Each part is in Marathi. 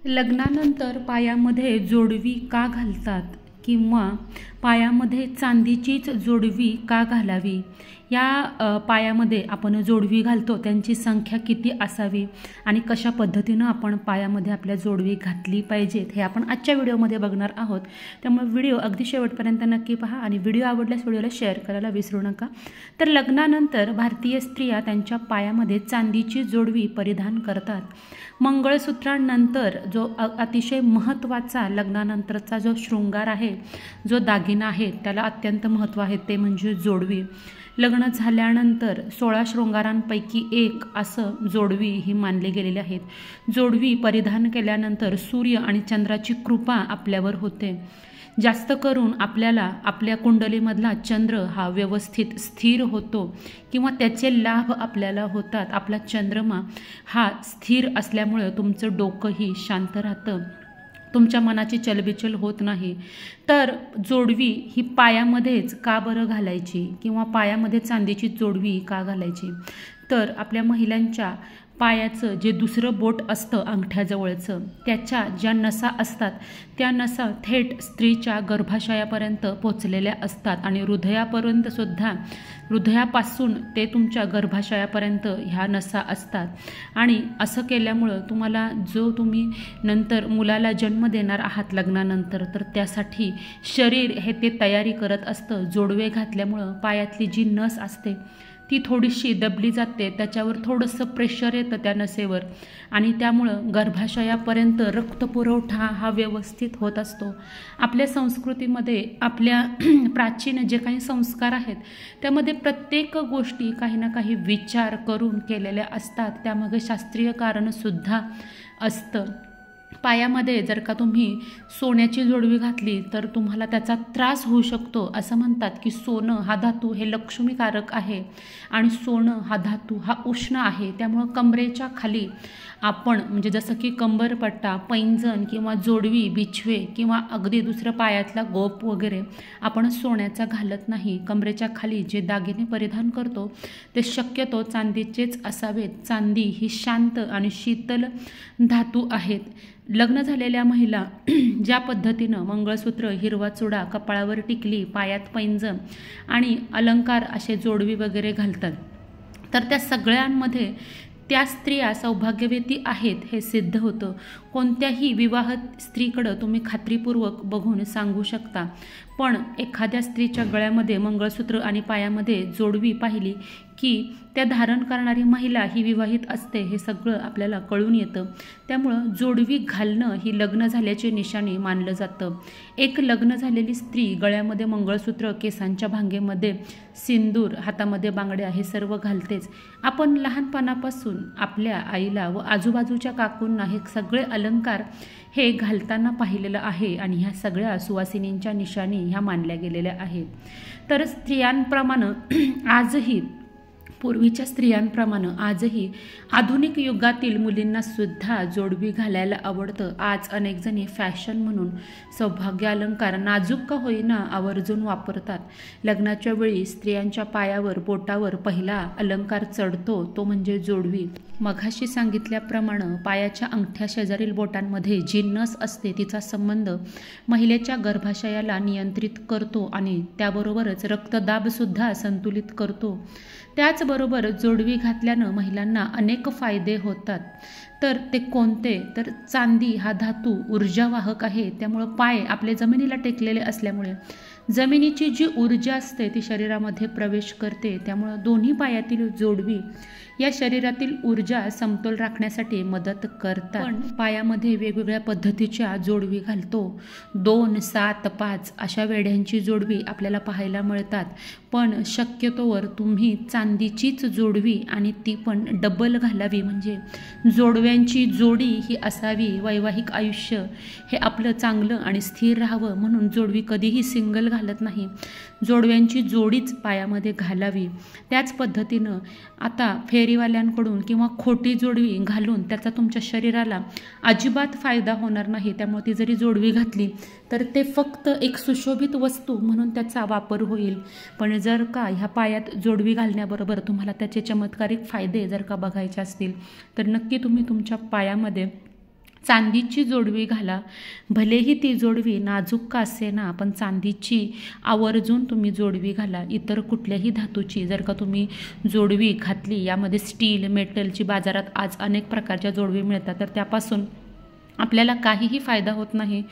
लग्नानंतर पायामध्ये जोडवी का घालतात किंवा पायामध्ये चांदीचीच जोडवी का घालावी, या पायामध्ये आपण जोडवी घालतो त्यांची संख्या किती असावी आणि कशा पद्धतीनं आपण पायामध्ये आपल्या जोडवी घातली पाहिजेत हे आपण आजच्या व्हिडिओमध्ये बघणार आहोत। त्यामुळे व्हिडिओ अगदी शेवटपर्यंत नक्की पहा आणि व्हिडिओ आवडल्यास व्हिडिओला शेअर करायला विसरू नका। तर लग्नानंतर भारतीय स्त्रिया त्यांच्या पायामध्ये चांदीची जोडवी परिधान करतात। मंगळसूत्रानंतर जो अतिशय महत्त्वाचा लग्नानंतरचा जो शृंगार आहे, जो दागिना आहे, त्याला अत्यंत महत्त्व आहे, ते म्हणजे जोडवी। लग्न झाल्यानंतर 16 शृंगारांपैकी एक असं जोडवी ही मानले गेलेले आहेत। जोडवी परिधान केल्यानंतर सूर्य आणि चंद्राची कृपा आपल्यावर होते। जास्त करून आपल्याला आपल्या कुंडलीमधला चंद्र हा व्यवस्थित स्थिर होतो किंवा त्याचे लाभ आपल्याला होतात। आपला चंद्रमा हा स्थिर असल्यामुळे तुमचं डोकंही शांत राहतं, तुमच्या मनाची चलबिचल होत नाही। तर जोडवी ही पायामध्येच का बरं घालायची किंवा पायामध्ये चांदीची जोडवी का घालायची, तर आपल्या महिलांच्या पायाचं जे दुसरं बोट असतं अंगठ्याजवळचं, त्याच्या ज्या नसा असतात त्या नसा थेट स्त्रीच्या गर्भाशयापर्यंत पोचलेल्या असतात आणि हृदयापर्यंत सुद्धा, हृदयापासून ते तुमच्या गर्भाशयापर्यंत ह्या नसा असतात। आणि असं केल्यामुळं तुम्हाला जो तुम्ही नंतर मुलाला जन्म देणार आहात लग्नानंतर, तर त्यासाठी शरीर हे ते तयारी करत असतं। जोडवे घातल्यामुळं पायातली जी नस असते ती थोडीशी दबली जाते, त्याच्यावर थोडंसं प्रेशर येतं त्या नसेवर आणि त्यामुळं गर्भाशयापर्यंत रक्तपुरवठा हा व्यवस्थित होत असतो। आपल्या संस्कृतीमध्ये आपल्या प्राचीन जे काही संस्कार आहेत त्यामध्ये प्रत्येक गोष्टी काही ना काही विचार करून केलेल्या असतात, त्यामागे शास्त्रीय कारणसुद्धा असतं। पायामध्ये जर का तुम्ही सोन्याची जोडवी घातली तर तुम्हाला त्याचा त्रास होऊ शकतो। असं म्हणतात की सोनं हा धातू हे लक्ष्मीकारक आहे आणि सोनं हा धातू हा उष्ण आहे, त्यामुळं कमरेच्या खाली आपण म्हणजे जसं की कंबरपट्टा, पैंजण किंवा जोडवी, बिछवे किंवा अगदी दुसरं पायातला गोप वगैरे आपण सोन्याचा घालत नाही। कमरेच्या खाली जे दागिने परिधान करतो ते शक्यतो चांदीचेच असावेत। चांदी ही शांत आणि शीतल धातू आहेत। लग्न झालेल्या महिला ज्या पद्धतीनं मंगळसूत्र, हिरवा चुडा, कपाळावर टिकली, पायात पैंजण आणि अलंकार असे जोडवी वगैरे घालतात, तर त्या सगळ्यांमध्ये त्या स्त्रिया सौभाग्यवती आहेत हे सिद्ध होतं। कोणत्याही विवाहित स्त्रीकडं तुम्ही खात्रीपूर्वक बघून सांगू शकता, पण एखाद्या स्त्रीच्या गळ्यामध्ये मंगळसूत्र आणि पायामध्ये जोडवी पाहिली की त्या धारण करणारी महिला ही विवाहित असते हे सगळं आपल्याला कळून येतं। त्यामुळं जोडवी घालणं ही लग्न झाल्याची निशाणी मानलं जातं। एक लग्न झालेली स्त्री गळ्यामध्ये मंगळसूत्र, केसांच्या भांगेमध्ये सिंदूर, हातामध्ये बांगड्या हे सर्व घालतेच। आपण लहानपणापासून आपल्या आईला व आजूबाजूच्या काकूंना हे सगळे अलंकार हे घालताना पाहिलेलं आहे आणि ह्या सगळ्या सुवासिनींच्या निशाणी ह्या मानल्या गेलेल्या आहेत। तर स्त्रियांप्रमाणे आजही, पूर्वीच्या स्त्रियांप्रमाणे आजही आधुनिक युगातील मुलींना सुद्धा जोडवी घालायला आवडतं। आज अनेक जणी फॅशन म्हणून सौभाग्य अलंकार नाजूक का होईना आवर्जून वापरतात। लग्नाच्या वेळी स्त्रियांच्या पायावर, बोटावर पहिला अलंकार चढतो तो म्हणजे जोडवी। मघाशी सांगितल्याप्रमाणे पायाच्या अंगठ्या शेजारील बोटांमध्ये जी नस असते तिचा संबंध महिलेच्या गर्भाशयाला नियंत्रित करतो आणि त्याबरोबरच रक्तदाब सुद्धा संतुलित करतो। त्याचबरोबर जोडवी घातल्यानं महिलांना अनेक फायदे होतात। तर ते कोणते, तर चांदी हा धातू ऊर्जावाहक आहे, त्यामुळं पाय आपले जमिनीला टेकलेले असल्यामुळे जमिनीची जी ऊर्जा असते ती शरीरामध्ये प्रवेश करते। त्यामुळं दोन्ही पायातील जोडवी या शरीरातील ऊर्जा समतोल राखण्यासाठी मदत करतात। पण पायामध्ये वेगवेगळ्या पद्धतीच्या जोडवी घालतो। 2, 7, 5 अशा वेढ्यांची जोडवी आपल्याला पाहायला मिळतात, पण शक्यतोवर तुम्ही चांदीचीच जोडवी आणि ती पण डबल घालावी, म्हणजे जोडव्यांची जोडी ही असावी। वैवाहिक आयुष्य हे आपलं चांगलं आणि स्थिर राहावं म्हणून जोडवी कधीही सिंगल घालत नाही, जोडव्यांची जोडीच पायामध्ये घालावी। त्याच पद्धतीनं आता फेरीवाल्यांकडून किंवा खोटी जोडवी घालून त्याचा तुमच्या शरीराला अजिबात फायदा होणार नाही। त्यामुळे ती जरी जोडवी घातली तर ते फक्त एक सुशोभित वस्तू म्हणून त्याचा वापर होईल, पण जर का ह्या पायात जोडवी घालण्याबरोबर तुम्हाला त्याचे चमत्कारिक फायदे जर का बघायचे असतील तर नक्की तुम्ही तुमच्या पायामध्ये चांदीची जोडवी घाला. भलेही ती जोडवी नाजूक का असेना, पण चांदीची आवर्जून तुम्ही जोडवी घाला. इतर कुठल्याही धातूची जर का तुम्ही जोडवी घातली, यामध्ये स्टील, मेटलची बाजारात आज अनेक प्रकारच्या जोडवी मिळतात, तर त्यापासून आपल्याला काहीही फायदा होत नाही.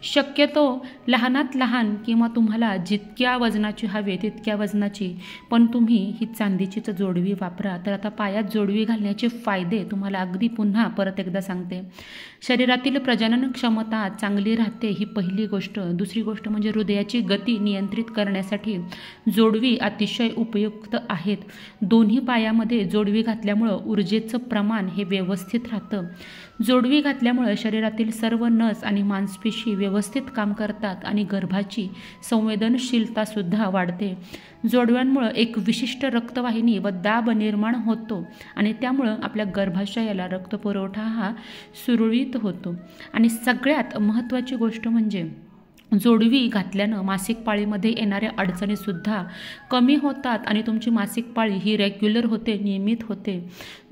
शक्यतो लहानात लहान किंवा तुम्हाला जितक्या वजनाची हवी तितक्या वजनाची, पण तुम्ही ही चांदीचीच जोडवी वापरा. तर आता पायात जोडवी घालण्याचे फायदे तुम्हाला अगदी पुन्हा परत एकदा सांगते. शरीरातील प्रजनन क्षमता चांगली राहते, ही पहिली गोष्ट. दुसरी गोष्ट म्हणजे हृदयाची गती नियंत्रित करण्यासाठी जोडवी अतिशय उपयुक्त आहेत. दोन्ही पायामध्ये जोडवी घातल्यामुळं ऊर्जेचं प्रमाण हे व्यवस्थित राहतं. जोडवी घातल्यामुळं शरीरातील सर्व नस आणि मांसपेशी व्यवस्थित काम करतात आणि गर्भाची संवेदनशीलतासुद्धा वाढते. जोडव्यांमुळं एक विशिष्ट रक्तवाहिनी व दाब निर्माण होतो आणि त्यामुळं आपल्या गर्भाशयाला रक्तपुरवठा हा सुरळीत होतो. आणि सगळ्यात महत्त्वाची गोष्ट म्हणजे जोडवी घातल्यानं मासिक पाळीमध्ये येणाऱ्या अडचणीसुद्धा कमी होतात आणि तुमची मासिक पाळी ही रेग्युलर होते, नियमित होते.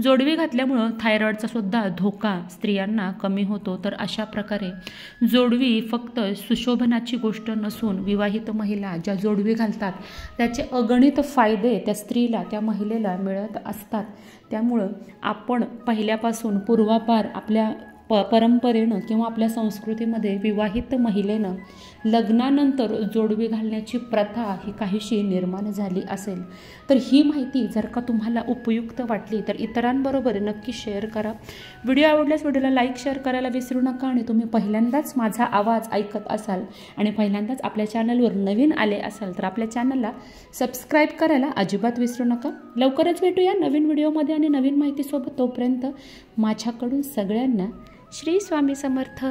जोडवी घातल्यामुळं थायरॉईडचा सुद्धा धोका स्त्रियांना कमी होतो. तर अशा प्रकारे जोडवी फक्त सुशोभनाची गोष्ट नसून विवाहित महिला ज्या जोडवी घालतात त्याचे अगणित फायदे त्या स्त्रीला, त्या महिलेला मिळत असतात. त्यामुळं आपण पहिल्यापासून पूर्वापार आपल्या परंपरेनं किंवा आपल्या संस्कृतीमध्ये विवाहित महिलेनं लग्नानंतर जोडवी घालण्याची प्रथा ही काहीशी निर्माण झाली असेल. तर ही माहिती जर का तुम्हाला उपयुक्त वाटली तर इतरांबरोबर नक्की शेअर करा. व्हिडिओ आवडल्यास व्हिडिओला लाईक, शेअर करायला विसरू नका. आणि तुम्ही पहिल्यांदाच माझा आवाज ऐकत असाल आणि पहिल्यांदाच आपल्या चॅनलवर नवीन आले असाल तर आपल्या चॅनलला सबस्क्राईब करायला अजिबात विसरू नका. लवकरच भेटूया नवीन व्हिडिओमध्ये आणि नवीन माहितीसोबत. तोपर्यंत माझ्याकडून सगळ्यांना श्री स्वामी समर्थ.